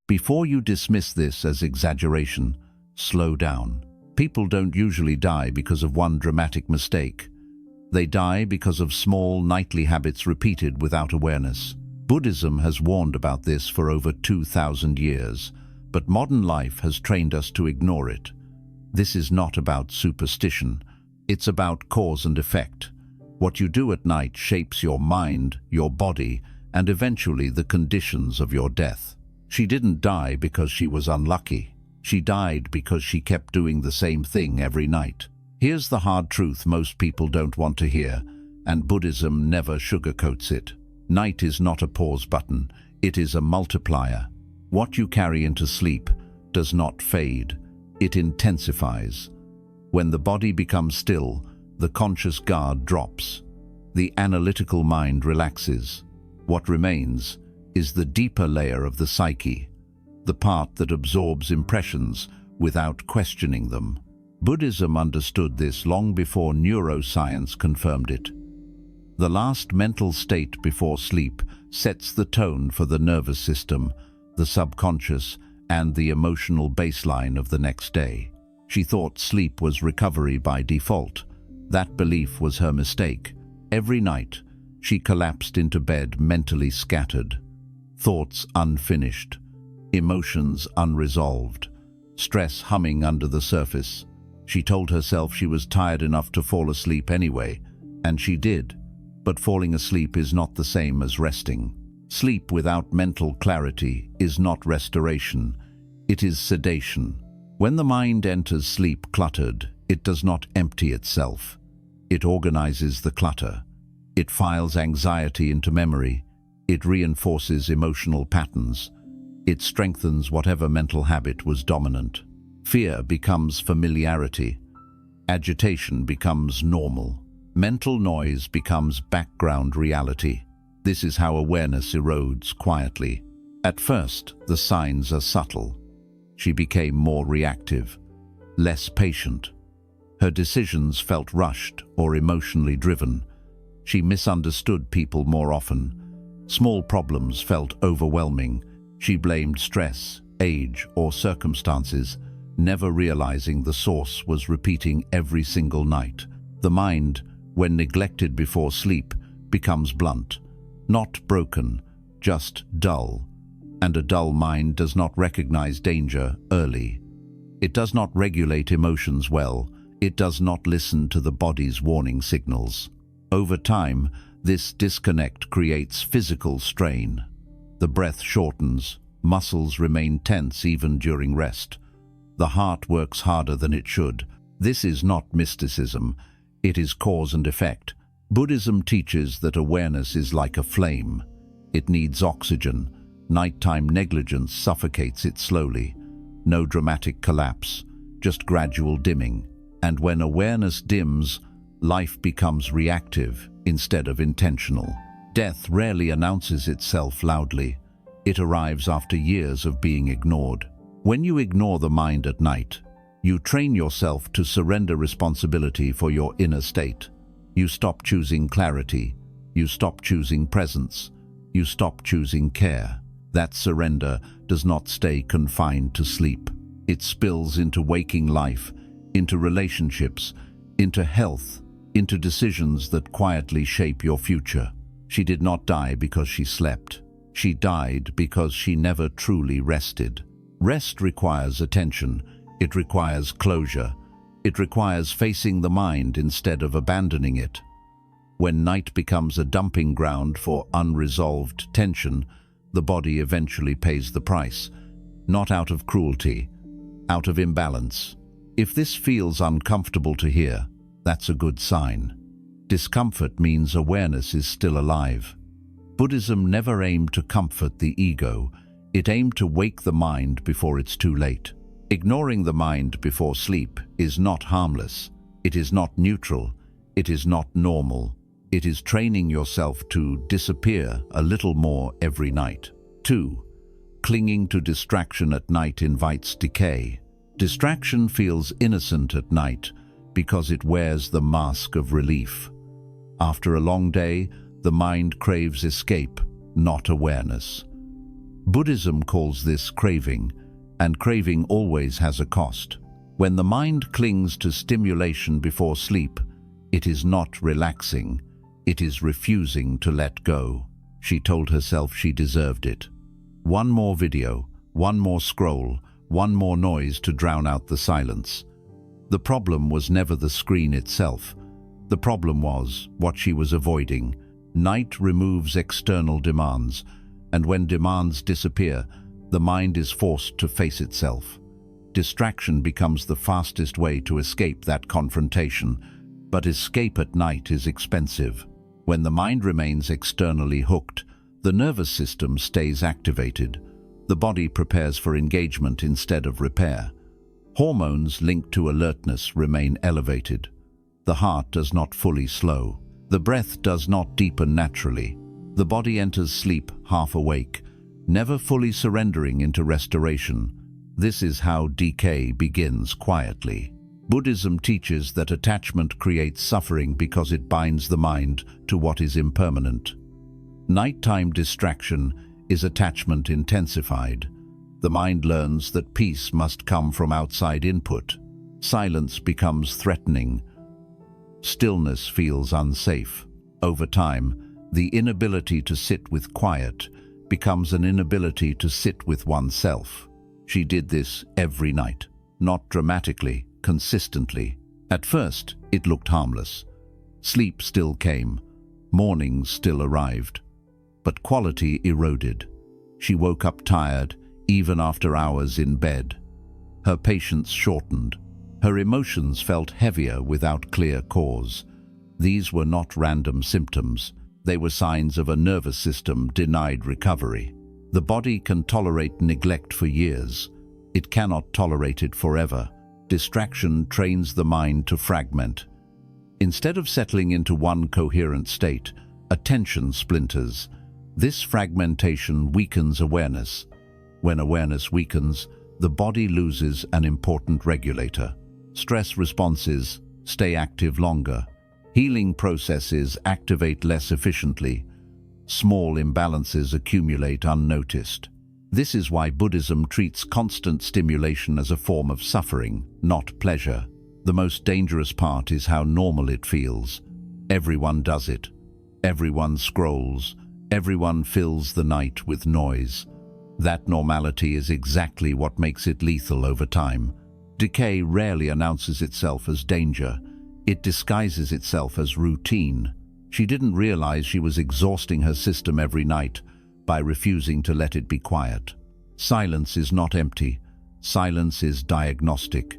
Before you dismiss this as exaggeration, slow down. People don't usually die because of one dramatic mistake. They die because of small nightly habits repeated without awareness. Buddhism has warned about this for over 2,000 years, but modern life has trained us to ignore it. This is not about superstition. It's about cause and effect. What you do at night shapes your mind, your body, and eventually the conditions of your death. She didn't die because she was unlucky. She died because she kept doing the same thing every night. Here's the hard truth most people don't want to hear, and Buddhism never sugarcoats it. Night is not a pause button, it is a multiplier. What you carry into sleep does not fade, it intensifies. When the body becomes still, the conscious guard drops. The analytical mind relaxes. What remains is the deeper layer of the psyche, the part that absorbs impressions without questioning them. Buddhism understood this long before neuroscience confirmed it. The last mental state before sleep sets the tone for the nervous system, the subconscious, and the emotional baseline of the next day. She thought sleep was recovery by default. That belief was her mistake. Every night, she collapsed into bed mentally scattered, thoughts unfinished, emotions unresolved, stress humming under the surface. She told herself she was tired enough to fall asleep anyway, and she did. But falling asleep is not the same as resting. Sleep without mental clarity is not restoration, it is sedation. When the mind enters sleep cluttered, it does not empty itself. It organizes the clutter. It files anxiety into memory. It reinforces emotional patterns. It strengthens whatever mental habit was dominant. Fear becomes familiarity. Agitation becomes normal. Mental noise becomes background reality. This is how awareness erodes quietly. At first, the signs are subtle. She became more reactive, less patient. Her decisions felt rushed or emotionally driven. She misunderstood people more often. Small problems felt overwhelming. She blamed stress, age, or circumstances, never realizing the source was repeating every single night. The mind, when neglected before sleep, becomes blunt, not broken, just dull. And a dull mind does not recognize danger early. It does not regulate emotions well. It does not listen to the body's warning signals. Over time, this disconnect creates physical strain. The breath shortens, muscles remain tense even during rest. The heart works harder than it should. This is not mysticism, it is cause and effect. Buddhism teaches that awareness is like a flame. It needs oxygen. Nighttime negligence suffocates it slowly. No dramatic collapse, just gradual dimming. And when awareness dims, life becomes reactive instead of intentional. Death rarely announces itself loudly. It arrives after years of being ignored. When you ignore the mind at night, you train yourself to surrender responsibility for your inner state. You stop choosing clarity. You stop choosing presence. You stop choosing care. That surrender does not stay confined to sleep. It spills into waking life, into relationships, into health, into decisions that quietly shape your future. She did not die because she slept. She died because she never truly rested. Rest requires attention. It requires closure. It requires facing the mind instead of abandoning it. When night becomes a dumping ground for unresolved tension, the body eventually pays the price, not out of cruelty, out of imbalance. If this feels uncomfortable to hear, that's a good sign. Discomfort means awareness is still alive. Buddhism never aimed to comfort the ego. It aimed to wake the mind before it's too late. Ignoring the mind before sleep is not harmless. It is not neutral. It is not normal. It is training yourself to disappear a little more every night. 2. Clinging to distraction at night invites decay. Distraction feels innocent at night because it wears the mask of relief. After a long day, the mind craves escape, not awareness. Buddhism calls this craving, and craving always has a cost. When the mind clings to stimulation before sleep, it is not relaxing, it is refusing to let go. She told herself she deserved it. One more video, one more scroll, one more noise to drown out the silence. The problem was never the screen itself. The problem was what she was avoiding. Night removes external demands, and when demands disappear, the mind is forced to face itself. Distraction becomes the fastest way to escape that confrontation, but escape at night is expensive. When the mind remains externally hooked, the nervous system stays activated. The body prepares for engagement instead of repair. Hormones linked to alertness remain elevated. The heart does not fully slow. The breath does not deepen naturally. The body enters sleep half awake, never fully surrendering into restoration. This is how decay begins quietly. Buddhism teaches that attachment creates suffering because it binds the mind to what is impermanent. Nighttime distraction is attachment intensified. The mind learns that peace must come from outside input. Silence becomes threatening. Stillness feels unsafe. Over time, the inability to sit with quiet becomes an inability to sit with oneself. She did this every night, not dramatically, consistently. At first, it looked harmless. Sleep still came. Mornings still arrived. But quality eroded. She woke up tired, even after hours in bed. Her patience shortened. Her emotions felt heavier without clear cause. These were not random symptoms. They were signs of a nervous system denied recovery. The body can tolerate neglect for years. It cannot tolerate it forever. Distraction trains the mind to fragment. Instead of settling into one coherent state, attention splinters. This fragmentation weakens awareness. When awareness weakens, the body loses an important regulator. Stress responses stay active longer. Healing processes activate less efficiently. Small imbalances accumulate unnoticed. This is why Buddhism treats constant stimulation as a form of suffering, not pleasure. The most dangerous part is how normal it feels. Everyone does it. Everyone scrolls. Everyone fills the night with noise. That normality is exactly what makes it lethal over time. Decay rarely announces itself as danger. It disguises itself as routine. She didn't realize she was exhausting her system every night by refusing to let it be quiet. Silence is not empty. Silence is diagnostic.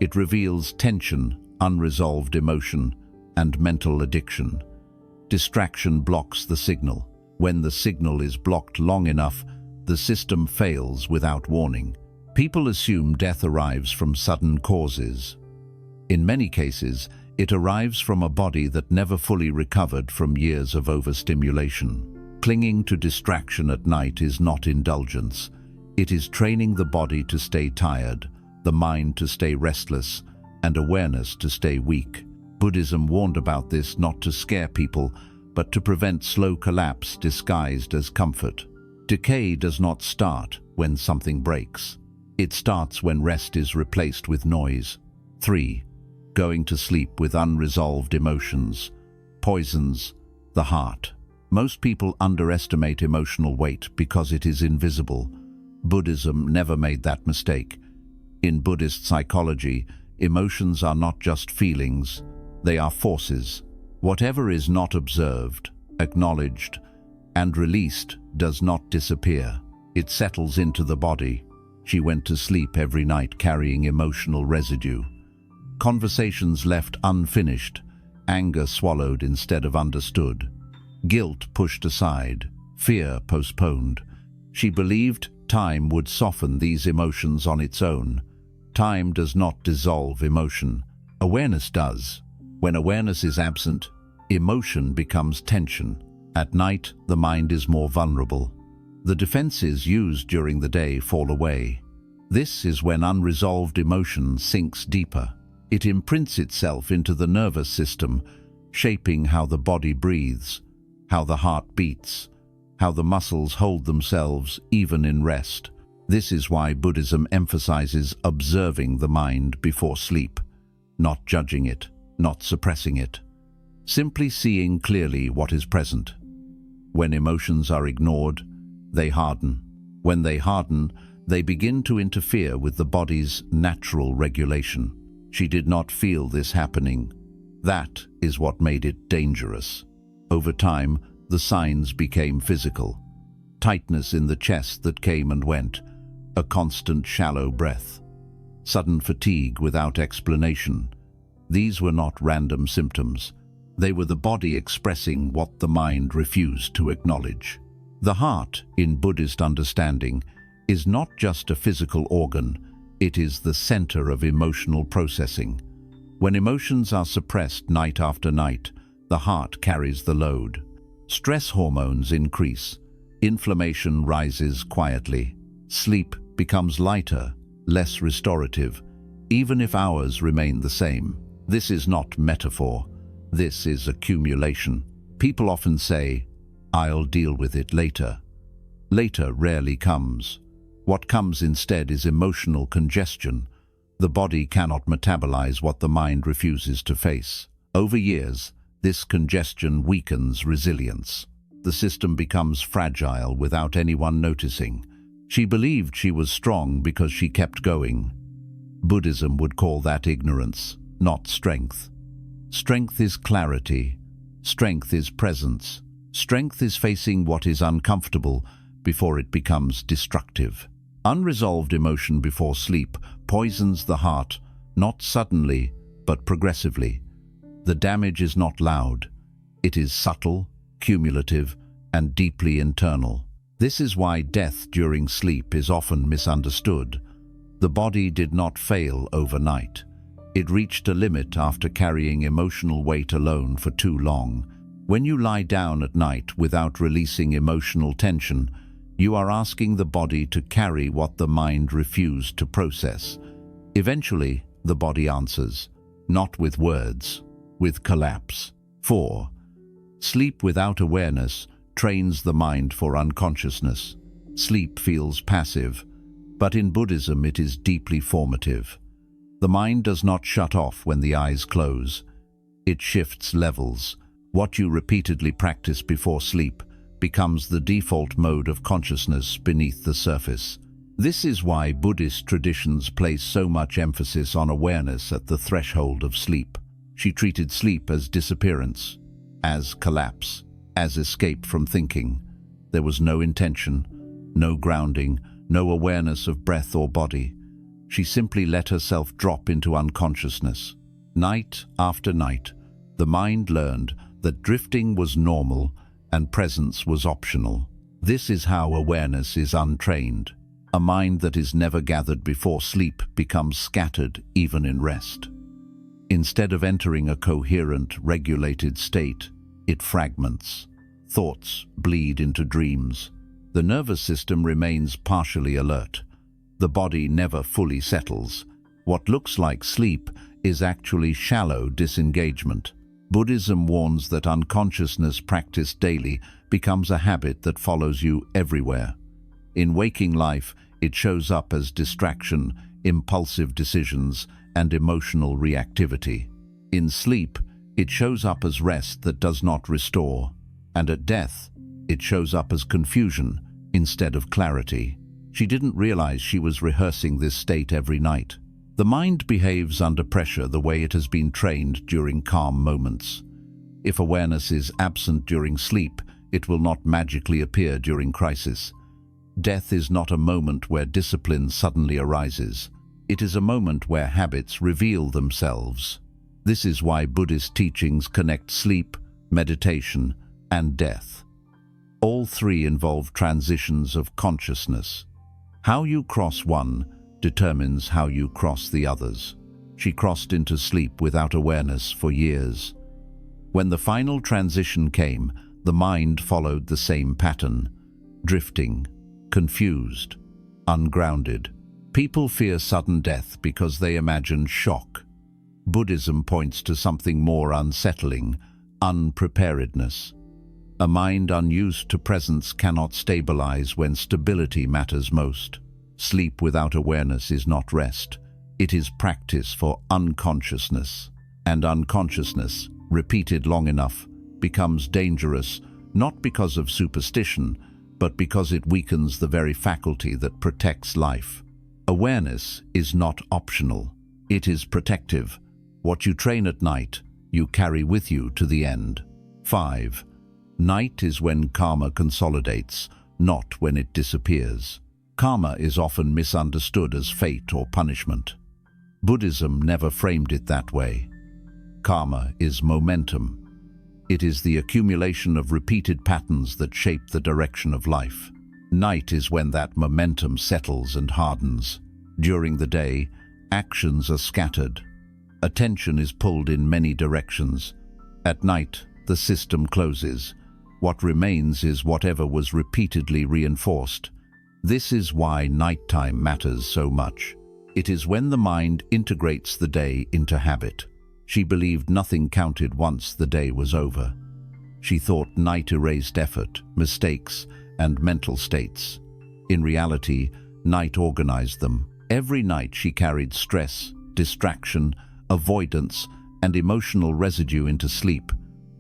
It reveals tension, unresolved emotion, and mental addiction. Distraction blocks the signal. When the signal is blocked long enough, the system fails without warning. People assume death arrives from sudden causes. In many cases, it arrives from a body that never fully recovered from years of overstimulation. Clinging to distraction at night is not indulgence. It is training the body to stay tired, the mind to stay restless, and awareness to stay weak. Buddhism warned about this not to scare people, but to prevent slow collapse disguised as comfort. Decay does not start when something breaks. It starts when rest is replaced with noise. 3. Going to sleep with unresolved emotions. Poisons the heart. Most people underestimate emotional weight because it is invisible. Buddhism never made that mistake. In Buddhist psychology, emotions are not just feelings, they are forces. Whatever is not observed, acknowledged, and released does not disappear. It settles into the body. She went to sleep every night carrying emotional residue. Conversations left unfinished, anger swallowed instead of understood, guilt pushed aside, fear postponed. She believed time would soften these emotions on its own. Time does not dissolve emotion. Awareness does. When awareness is absent, emotion becomes tension. At night, the mind is more vulnerable. The defenses used during the day fall away. This is when unresolved emotion sinks deeper. It imprints itself into the nervous system, shaping how the body breathes, how the heart beats, how the muscles hold themselves even in rest. This is why Buddhism emphasizes observing the mind before sleep, not judging it, not suppressing it, simply seeing clearly what is present. When emotions are ignored, they harden. When they harden, they begin to interfere with the body's natural regulation. She did not feel this happening. That is what made it dangerous. Over time, the signs became physical. Tightness in the chest that came and went, a constant shallow breath, sudden fatigue without explanation. These were not random symptoms. They were the body expressing what the mind refused to acknowledge. The heart, in Buddhist understanding, is not just a physical organ, it is the center of emotional processing. When emotions are suppressed night after night, the heart carries the load. Stress hormones increase, inflammation rises quietly, sleep becomes lighter, less restorative, even if hours remain the same. This is not metaphor, this is accumulation. People often say, "I'll deal with it later." Later rarely comes. What comes instead is emotional congestion. The body cannot metabolize what the mind refuses to face. Over years, this congestion weakens resilience. The system becomes fragile without anyone noticing. She believed she was strong because she kept going. Buddhism would call that ignorance, not strength. Strength is clarity. Strength is presence. Strength is facing what is uncomfortable before it becomes destructive. Unresolved emotion before sleep poisons the heart, not suddenly, but progressively. The damage is not loud. It is subtle, cumulative, and deeply internal. This is why death during sleep is often misunderstood. The body did not fail overnight. It reached a limit after carrying emotional weight alone for too long. When you lie down at night without releasing emotional tension, you are asking the body to carry what the mind refused to process. Eventually, the body answers, not with words, with collapse. 4. Sleep without awareness trains the mind for unconsciousness. Sleep feels passive, but in Buddhism it is deeply formative. The mind does not shut off when the eyes close. It shifts levels. What you repeatedly practice before sleep becomes the default mode of consciousness beneath the surface. This is why Buddhist traditions place so much emphasis on awareness at the threshold of sleep. She treated sleep as disappearance, as collapse, as escape from thinking. There was no intention, no grounding, no awareness of breath or body. She simply let herself drop into unconsciousness. Night after night, the mind learned that drifting was normal and presence was optional. This is how awareness is untrained. A mind that is never gathered before sleep becomes scattered even in rest. Instead of entering a coherent, regulated state, it fragments. Thoughts bleed into dreams. The nervous system remains partially alert. The body never fully settles. What looks like sleep is actually shallow disengagement. Buddhism warns that unconsciousness practiced daily becomes a habit that follows you everywhere. In waking life, it shows up as distraction, impulsive decisions, and emotional reactivity. In sleep, it shows up as rest that does not restore. And at death, it shows up as confusion instead of clarity. She didn't realize she was rehearsing this state every night. The mind behaves under pressure the way it has been trained during calm moments. If awareness is absent during sleep, it will not magically appear during crisis. Death is not a moment where discipline suddenly arises. It is a moment where habits reveal themselves. This is why Buddhist teachings connect sleep, meditation, and death. All three involve transitions of consciousness. How you cross one determines how you cross the others. She crossed into sleep without awareness for years. When the final transition came, the mind followed the same pattern, drifting, confused, ungrounded. People fear sudden death because they imagine shock. Buddhism points to something more unsettling, unpreparedness. A mind unused to presence cannot stabilize when stability matters most. Sleep without awareness is not rest. It is practice for unconsciousness. And unconsciousness, repeated long enough, becomes dangerous, not because of superstition, but because it weakens the very faculty that protects life. Awareness is not optional. It is protective. What you train at night, you carry with you to the end. 5. Night is when karma consolidates, not when it disappears. Karma is often misunderstood as fate or punishment. Buddhism never framed it that way. Karma is momentum. It is the accumulation of repeated patterns that shape the direction of life. Night is when that momentum settles and hardens. During the day, actions are scattered. Attention is pulled in many directions. At night, the system closes. What remains is whatever was repeatedly reinforced. This is why nighttime matters so much. It is when the mind integrates the day into habit. She believed nothing counted once the day was over. She thought night erased effort, mistakes, and mental states. In reality, night organized them. Every night she carried stress, distraction, avoidance, and emotional residue into sleep.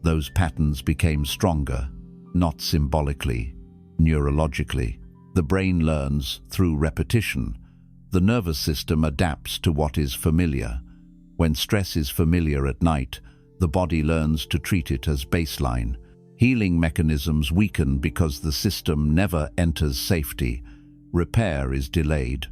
Those patterns became stronger, not symbolically, neurologically. The brain learns through repetition. The nervous system adapts to what is familiar. When stress is familiar at night, the body learns to treat it as baseline. Healing mechanisms weaken because the system never enters safety. Repair is delayed.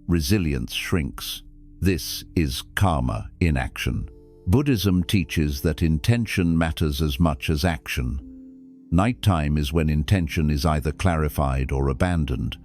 Resilience shrinks. This is karma in action. Buddhism teaches that intention matters as much as action. Nighttime is when intention is either clarified or abandoned.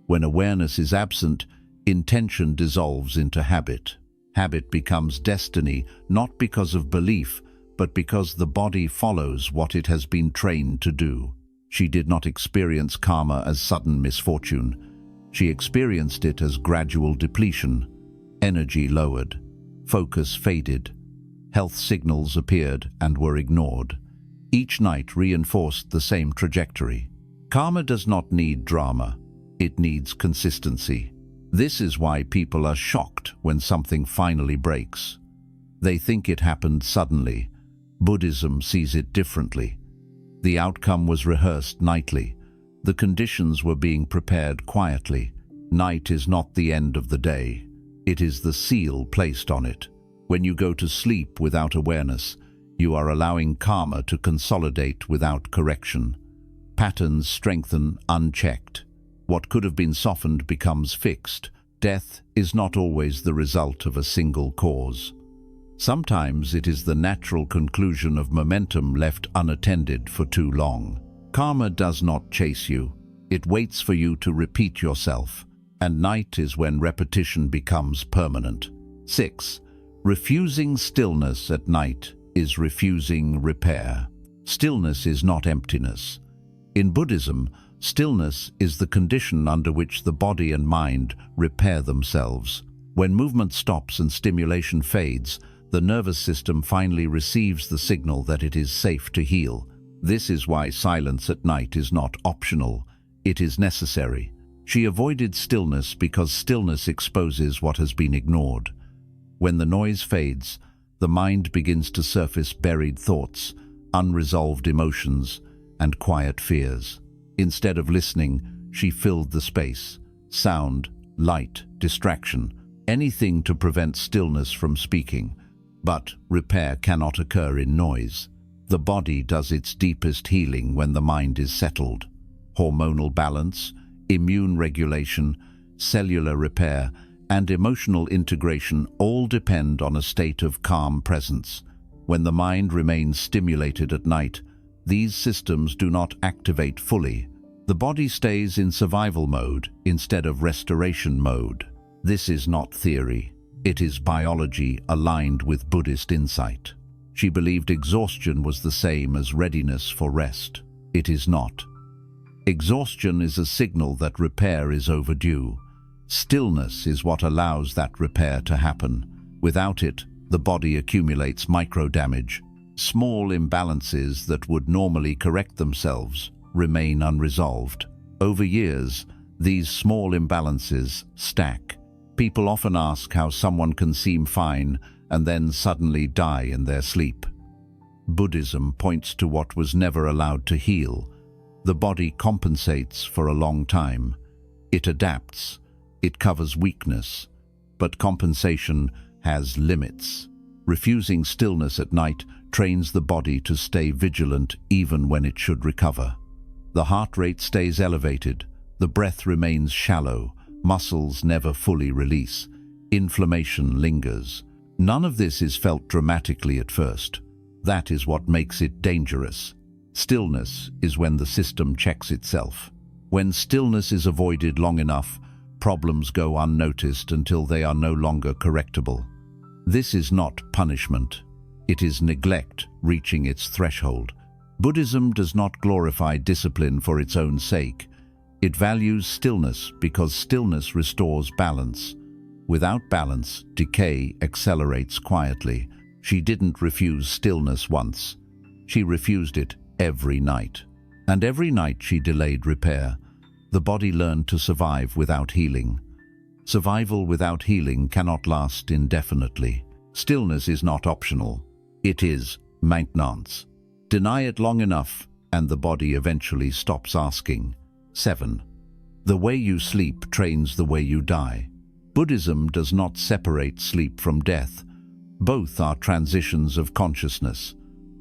When awareness is absent, intention dissolves into habit. Habit becomes destiny, not because of belief, but because the body follows what it has been trained to do. She did not experience karma as sudden misfortune. She experienced it as gradual depletion. Energy lowered. Focus faded. Health signals appeared and were ignored. Each night reinforced the same trajectory. Karma does not need drama. It needs consistency. This is why people are shocked when something finally breaks. They think it happened suddenly. Buddhism sees it differently. The outcome was rehearsed nightly. The conditions were being prepared quietly. Night is not the end of the day. It is the seal placed on it. When you go to sleep without awareness, you are allowing karma to consolidate without correction. Patterns strengthen unchecked. What could have been softened becomes fixed. Death is not always the result of a single cause. Sometimes it is the natural conclusion of momentum left unattended for too long. Karma does not chase you. It waits for you to repeat yourself. And night is when repetition becomes permanent. 6. Refusing stillness at night is refusing repair. Stillness is not emptiness. In Buddhism, stillness is the condition under which the body and mind repair themselves. When movement stops and stimulation fades, the nervous system finally receives the signal that it is safe to heal. This is why silence at night is not optional. It is necessary. She avoided stillness because stillness exposes what has been ignored. When the noise fades, the mind begins to surface buried thoughts, unresolved emotions, and quiet fears. Instead of listening, she filled the space. Sound, light, distraction, anything to prevent stillness from speaking. But repair cannot occur in noise. The body does its deepest healing when the mind is settled. Hormonal balance, immune regulation, cellular repair, and emotional integration all depend on a state of calm presence. When the mind remains stimulated at night, these systems do not activate fully. The body stays in survival mode instead of restoration mode. This is not theory. It is biology aligned with Buddhist insight. She believed exhaustion was the same as readiness for rest. It is not. Exhaustion is a signal that repair is overdue. Stillness is what allows that repair to happen. Without it, the body accumulates micro-damage. Small imbalances that would normally correct themselves remain unresolved. Over years, these small imbalances stack. People often ask how someone can seem fine and then suddenly die in their sleep. Buddhism points to what was never allowed to heal. The body compensates for a long time. It adapts. It covers weakness. But compensation has limits. Refusing stillness at night trains the body to stay vigilant even when it should recover. The heart rate stays elevated. The breath remains shallow. Muscles never fully release. Inflammation lingers. None of this is felt dramatically at first. That is what makes it dangerous. Stillness is when the system checks itself. When stillness is avoided long enough, problems go unnoticed until they are no longer correctable. This is not punishment. It is neglect reaching its threshold. Buddhism does not glorify discipline for its own sake. It values stillness because stillness restores balance. Without balance, decay accelerates quietly. She didn't refuse stillness once. She refused it every night. And every night she delayed repair. The body learned to survive without healing. Survival without healing cannot last indefinitely. Stillness is not optional. It is maintenance. Deny it long enough, and the body eventually stops asking. 7. The way you sleep trains the way you die. Buddhism does not separate sleep from death. Both are transitions of consciousness.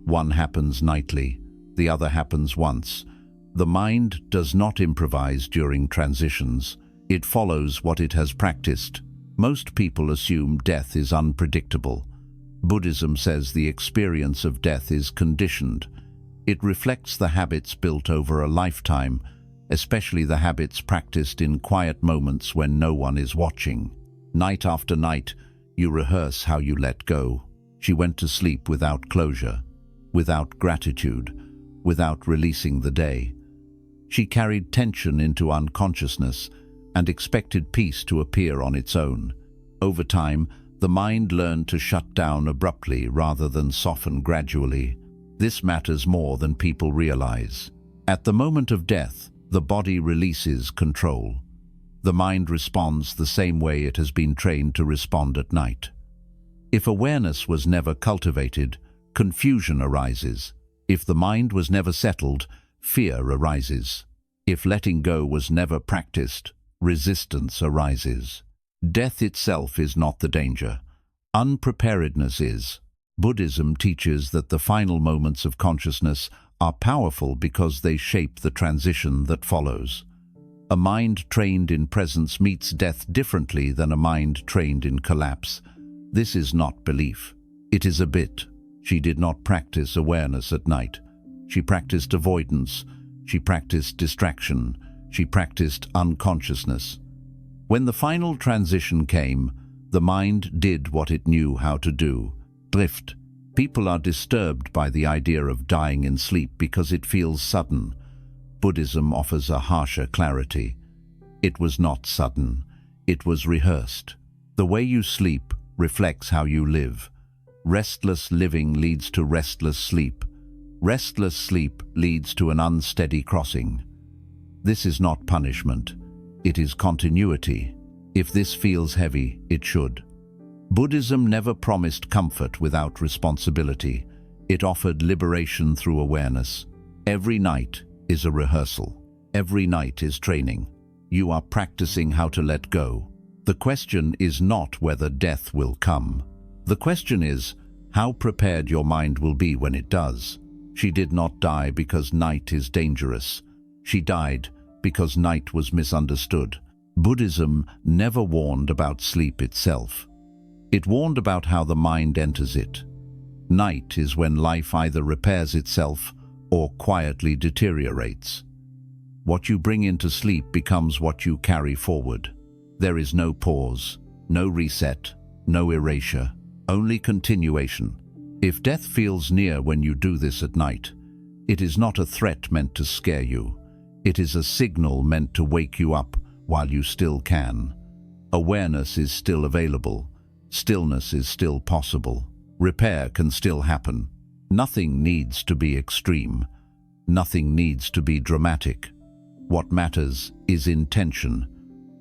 One happens nightly, the other happens once. The mind does not improvise during transitions. It follows what it has practiced. Most people assume death is unpredictable. Buddhism says the experience of death is conditioned. It reflects the habits built over a lifetime, especially the habits practiced in quiet moments when no one is watching. Night after night, you rehearse how you let go. She went to sleep without closure, without gratitude, without releasing the day. She carried tension into unconsciousness and expected peace to appear on its own. Over time, the mind learned to shut down abruptly rather than soften gradually. This matters more than people realize. At the moment of death, the body releases control. The mind responds the same way it has been trained to respond at night. If awareness was never cultivated, confusion arises. If the mind was never settled, fear arises. If letting go was never practiced, resistance arises. Death itself is not the danger. Unpreparedness is. Buddhism teaches that the final moments of consciousness are powerful because they shape the transition that follows. A mind trained in presence meets death differently than a mind trained in collapse. This is not belief. It is a bit. She did not practice awareness at night. She practiced avoidance. She practiced distraction. She practiced unconsciousness. When the final transition came, the mind did what it knew how to do: drift. People are disturbed by the idea of dying in sleep because it feels sudden. Buddhism offers a harsher clarity. It was not sudden. It was rehearsed. The way you sleep reflects how you live. Restless living leads to restless sleep. Restless sleep leads to an unsteady crossing. This is not punishment. It is continuity. If this feels heavy, it should. Buddhism never promised comfort without responsibility. It offered liberation through awareness. Every night is a rehearsal. Every night is training. You are practicing how to let go. The question is not whether death will come. The question is how prepared your mind will be when it does. She did not die because night is dangerous. She died because night was misunderstood. Buddhism never warned about sleep itself. It warned about how the mind enters it. Night is when life either repairs itself or quietly deteriorates. What you bring into sleep becomes what you carry forward. There is no pause, no reset, no erasure, only continuation. If death feels near when you do this at night, it is not a threat meant to scare you. It is a signal meant to wake you up while you still can. Awareness is still available. Stillness is still possible. Repair can still happen. Nothing needs to be extreme. Nothing needs to be dramatic. What matters is intention.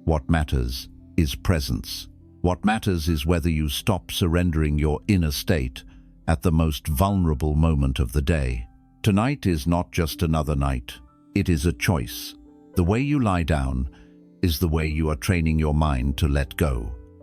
What matters is presence. What matters is whether you stop surrendering your inner state at the most vulnerable moment of the day. Tonight is not just another night. It is a choice. The way you lie down is the way you are training your mind to let go.